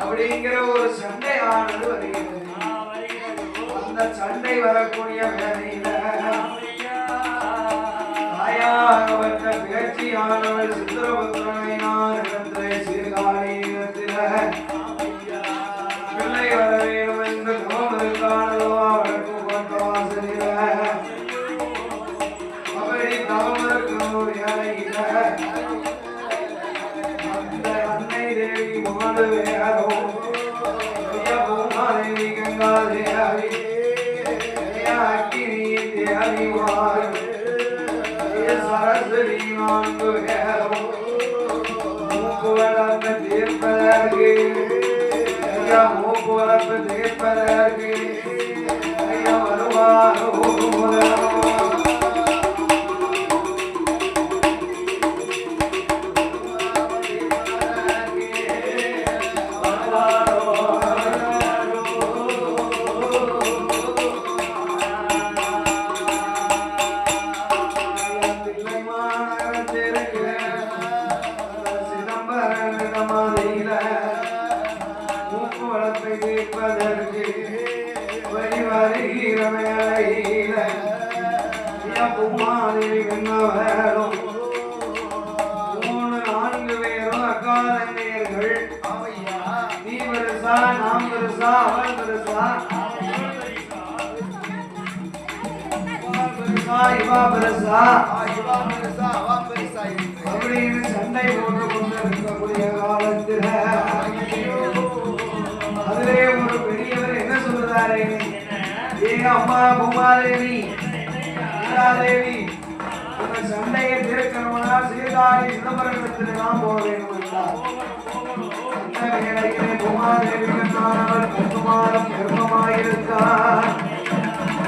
அப்படிங்கிற ஒரு சண்டையானது வருகிறது. அந்த சண்டை வரக்கூடிய வேலையில தாயாகவற்ற பேச்சியானவள் சித்திரபுத்திரனை நான் இடத்திலே சீர்காழியிடத்தில பிள்ளை வர வேண்டும் என்று தவம் இருக்கானோ அவளுக்கு கொண்ட வாசலில அப்படி தவம் இருக்கும் வேலையில அந்த அன்னை தேவி மாடு வேறோ பூமாதேவி கங்காதேவி அக்கினி தேவி சரஸ்வதி நான்கு வேறோ மூக்கு வளர்ப்பு தீர்ப்பதற்கு மூக்கு வளர்ப்பு தீர்ப்பதற்கு வருவாரோ அப்படின்னு சண்டை போட்டு கொண்டு இருக்கக்கூடிய காலத்தில் அதிலே ஒரு பெரியவர் என்ன சொல்றாரு, ஏ அம்மா பூமாதேவி தேவி உங்க சண்டையை தீர்க்கணும்னா சீர்காழி சிதம்பரத்தில் தான் போக வேண்டும் என்றார். அந்த வேளையிலே பூமாதேவிக்கு நானவள் குமாரம் கர்ப்பமாயிருக்கார்.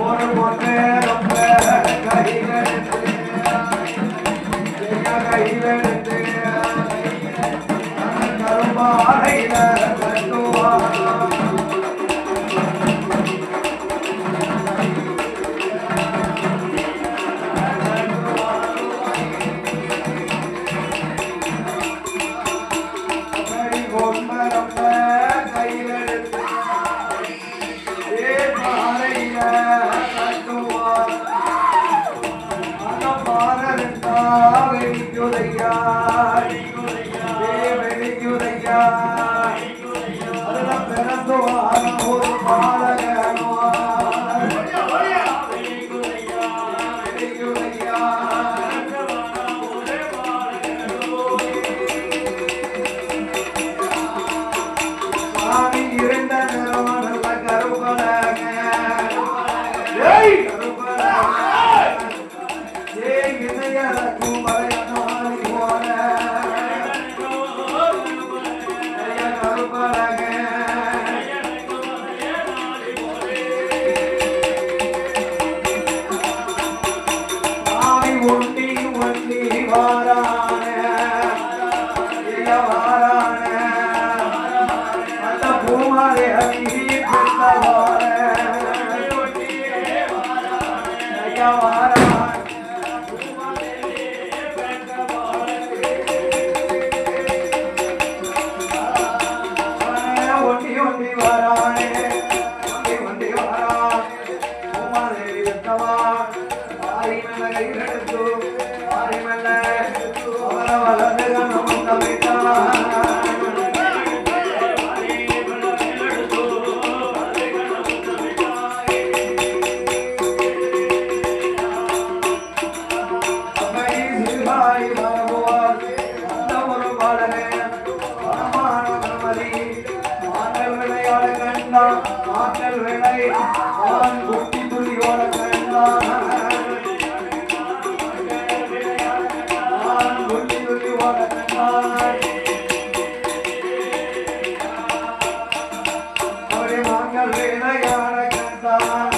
ஒரு பொண்ணு ரொம்ப கையிலெடுத்து கரும்பாலையில கட்டுவார். ஒன்றின் வாரானே வாரானே அந்த பூமாதேவி பெற்றவாரே வாரானே ஒண்டி ஒண்டி வாரானே ஒண்டி ஒண்டி வாரான் பூமாதேவி பெற்றவா ஆரி மேல கையெடுத்து ஆரி மேல அவர வலது கணம் தவிட்டான் ஆற்றல் வேலை அவன் குட்டி துளியோட கண்டான் குட்டி துளியோட கண்டான் அவரை மாங்கள் வேலையாட கண்டான்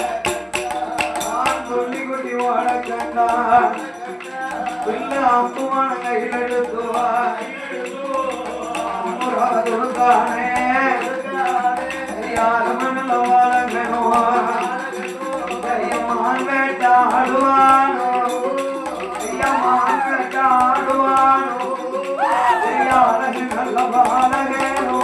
துள்ளி குட்டியோட கண்டான் பிள்ளை அப்புமான கையில் எடுத்துவான் கொடுத்தானே வேட்டாடுவானோ நல்ல பாலகேனோ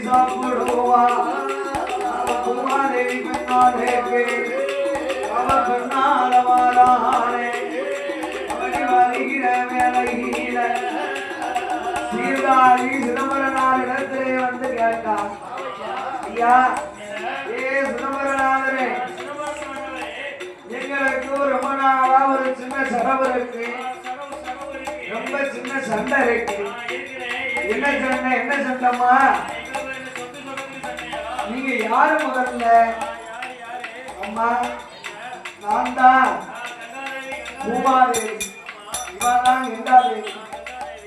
சாப்பிடுவா பூமாதேவி பெண்ணாதேவி அவ பெண்ணால வாரானே அவனை வருகிற வேலையில சீர்காழி சிதம்பரனார் இடத்திலே வந்து கேட்டான் ஐயா ஏ சிதம்பரநாதரே எங்களுக்கு ரொம்ப நாளா ஒரு சின்ன செலவு இருக்கு ரொம்ப சின்ன சண்டை இருக்கு என்ன சண்டை என்ன சண்டைமா நீங்க யாரு முதல்ல அம்மா நான் தான் பூமாதேவி இவா தான் கங்காதேவி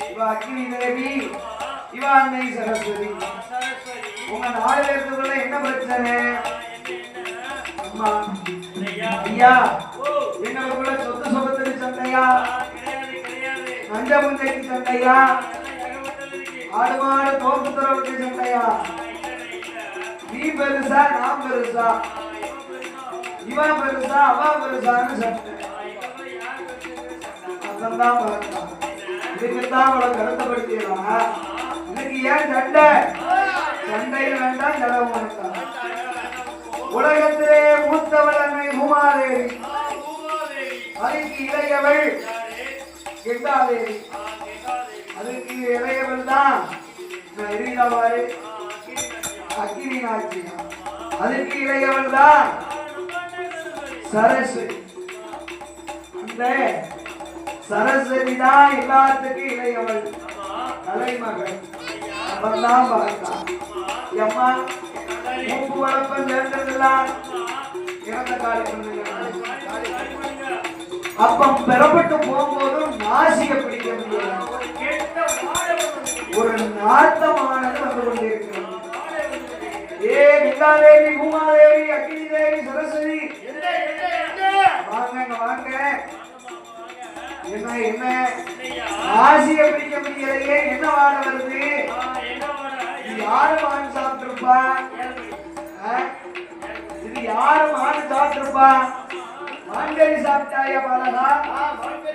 இவா அக்னி தேவி இவா அன்னை சரஸ்வதி உங்க நாலு பேருக்குள்ள என்ன பிரச்சனை அம்மா ஐயா எங்களுக்குள்ள சொத்து சொபத்துக்கு சண்டையா மஞ்ச முஞ்சைக்கு சண்டையா ஆடு மாடு தோப்பு துறவுக்கு சண்டையா நீ பெருசா நான் பெருசா இவன் பெருசா அவ பெருசான்னு சண்டை அதான் பார்த்தான் இதுக்குதான் அவளை கருத்தப்படுத்திடலாம் இன்னைக்கு ஏன் சண்டை சண்டையில் வேண்டாம் செலவு வேண்டாம் உலகத்திலே மூத்தவள் அன்னை பூமாதேவி அதுக்கு இளையவள் கங்காதேவி அதுக்கு இளையவள் தான் எரியிலவாறு அக்கினி நாச்சி அதுக்கு இளையவள் தான் சரஸ்வதி அந்த சரஸ்வதி தான் எல்லாத்துக்கும் இளையவள் தலைமகள் அவன்தான் பார்த்தான் அம்மா மூப்பு வளர்ப்பன் சேர்ந்ததுலாம் இறந்த காலி பண்ணுங்க அப்பம் பெறப்பட்டு போகும்போதும் நாசியை பிடிக்க முடியாது ஒரு நாட்டமானது வந்து கொண்டிருக்கிறது ஏ கங்காதேவி பூமாதேவி அக்னி தேவி சரஸ்வதி வாங்க வாங்க என்ன என்ன நாசியை பிடிக்க முடியலையே என்ன வாட வருது யாரு மான் சாப்பிட்டிருப்பா இது யாரு மான் சாப்பிட்டிருப்பா மான்கறி சாப்பிட்டாயா பாலகா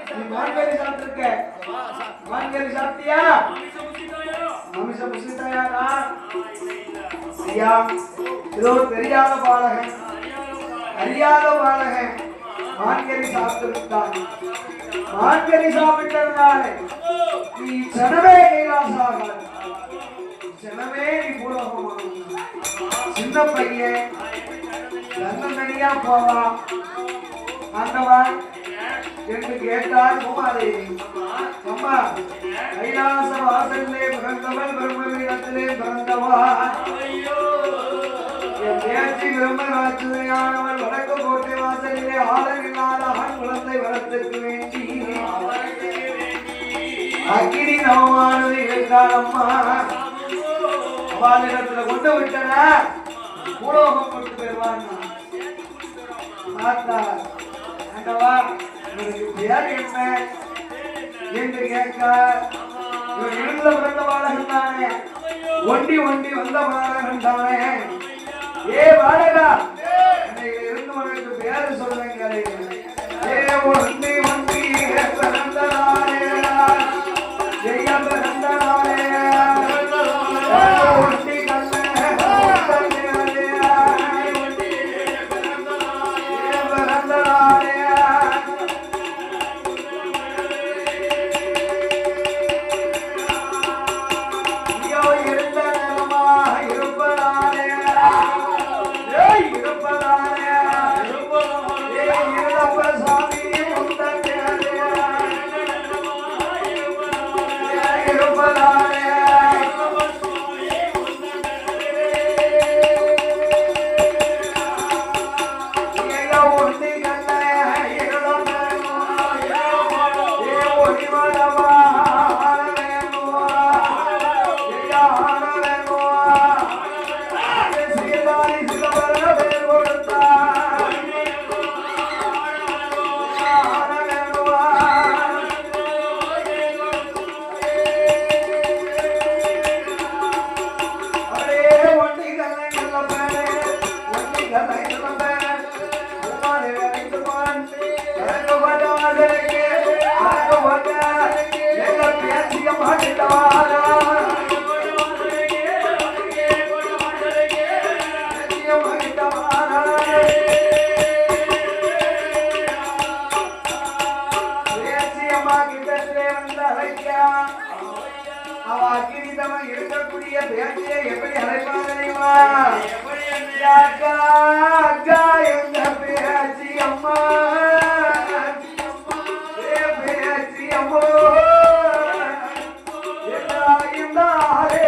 நீ மான்கறி சாப்பிட்டிருக்க மான்கறி சாப்பிட்டியா மனுஷ புசித்தாயாடா ஐயா இதோ தெரியாத பாலகன் அறியாத பாலகன் மான்கறி சாப்பிட்டிருந்தான் மான்கறி சாப்பிட்டதுனால நீ சனமே கைலாசாக சனமே நீ பூலோகமாக சின்ன பையன் தன்னந்தனியா போவான் ஆண்டவன் என்று கேட்டார் பூமாதேவி அம்மா கைலாச வாசலிலே பிறந்தவள் பிரம்மவீடத்திலே பிறந்தவா என் பேச்சு பிரம்மராட்சியானவள் வடக்கு கோட்டை வாசல் வாசலிலே ஆளவில்லாத ஆண் குழந்தை வரத்துக்கு வேண்டி அக்கினி நவமானது இருந்தாலம்மா அவளிடத்துல கொண்டு விட்டன பூலோகம் கொண்டு பெறுவான் ஆண்டவா இவருக்கு பேர் என்ன என்று கேட்க இவர் இருந்த பிறந்த பாலகன் தானே ஒண்டி ஒண்டி வந்த பாலகன் தானே ஏ பாலகா இருந்து உனக்கு பேரு சொல்லுங்க ஏ ஒண்டி ஒண்டி பிறந்த நாளே ஜெய பிறந்த நாளே ஒண்டி இருக்கக்கூடிய பேச்சியை எப்படி அழைப்பாங்க தெரியுமா? அக்கா அக்கா எங்க பேச்சி அம்மா பேச்சி அம்மோ இருந்தாரே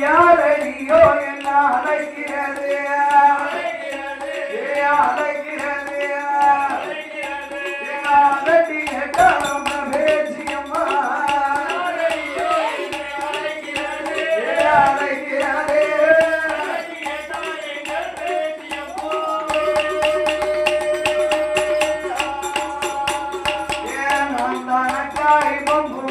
யாரையோ என்ன அழைக்கிறது அழைக்கிறது பேச்சியம்மா அழைக்கிறது காய் பம்பு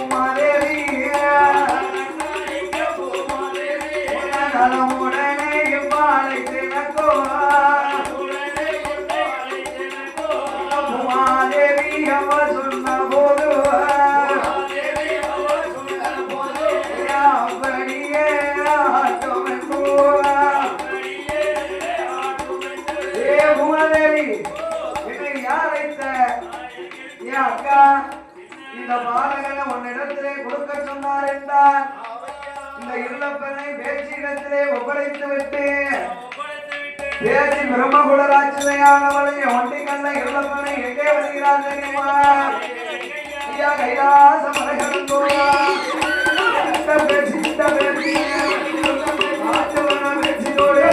உடனே பாலை தினக்கோ உமாதேவி அவ சொன்ன போது அப்படியே ஏ உமாதேவி என்னை யாரைத்த என் அக்கா இந்த பாலகனை உன்னிடத்திலே கொடுக்க சொன்னார் என்றார். இந்த இருளப்பனை பேச்சிடத்திலே ஒப்படைத்து விட்டு பேசி பிரம்மகுலராட்சிதையானவளை ஒண்டி கண்ண இருளப்பனை எங்கே வருகிறார் தெரியுமா? ஐயா கைலாச மலைகளும் பேசி பேச்சியோடு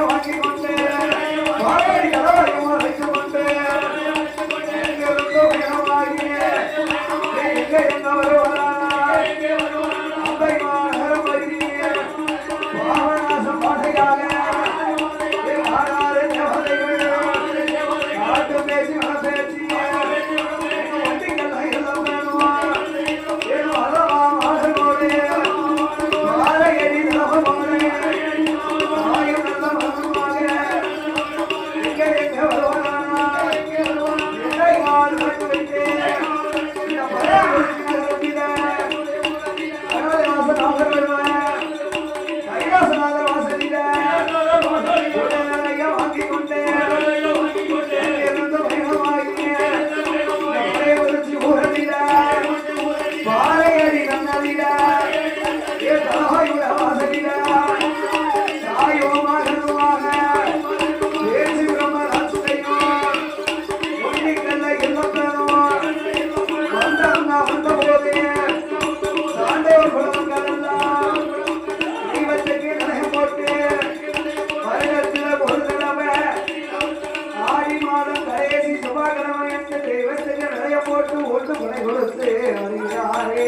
வாங்கி கொண்டு செவ்வாய்க்கிழமை என்று தெய்வத்துக்கு நிறைய போட்டு ஓட்டு கொலை கொடுத்து வருகிறாரே